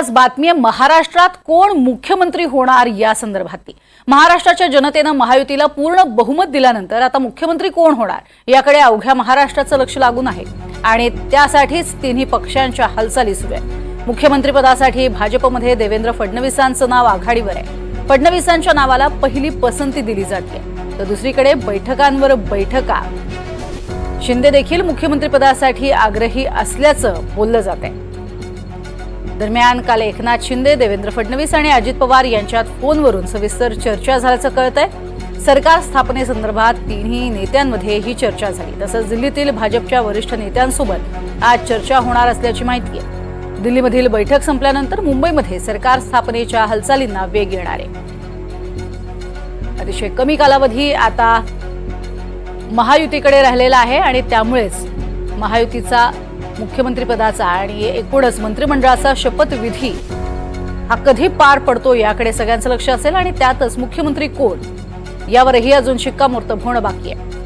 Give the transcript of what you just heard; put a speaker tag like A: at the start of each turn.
A: आज बातमी आहे महाराष्ट्रात कोण मुख्यमंत्री होणार या संदर्भातली। महाराष्ट्राच्या जनतेने महायुतीला पूर्ण बहुमत दिल्यानंतर आता मुख्यमंत्री कोण होणार याकडे अवघ्या महाराष्ट्राचं लक्ष लागून आहे आणि त्यासाठीच तिन्ही पक्षांच्या हालचाली सुरू आहेत। मुख्यमंत्री पदासाठी भाजपमध्ये देवेंद्र फडणवीसांचं नाव आघाडीवर आहे। फडणवीसांच्या नावाला पहिली पसंती दिली जाते तर दुसरीकडे बैठकांवर बैठका शिंदे देखील मुख्यमंत्री पदासाठी आग्रही असल्याचं बोललं जातंय। दरम्यान काल एकनाथ शिंदे, देवेंद्र फडणवीस आणि अजित पवार यांच्यात फोनवरून सविस्तर चर्चा झाल्याचं कळतंय। सरकार स्थापनेसंदर्भात तिन्ही नेत्यांमध्ये ही चर्चा झाली। तसंच दिल्लीतील भाजपच्या वरिष्ठ नेत्यांसोबत आज चर्चा होणार असल्याची माहिती आहे। दिल्लीमधील बैठक संपल्यानंतर मुंबईमध्ये सरकार स्थापनेच्या हालचालींना वेग येणार आहे। अतिशय कमी कालावधी आता महायुतीकडे राहिलेला आहे आणि त्यामुळेच महायुतीचा मुख्यमंत्री पदाचा आणि एकूणच मंत्रिमंडळाचा शपथविधी हा कधी पार पडतो याकडे सगळ्यांचं लक्ष असेल आणि त्यातच मुख्यमंत्री कोण यावरही अजून शिक्कामोर्तब होणं बाकी आहे।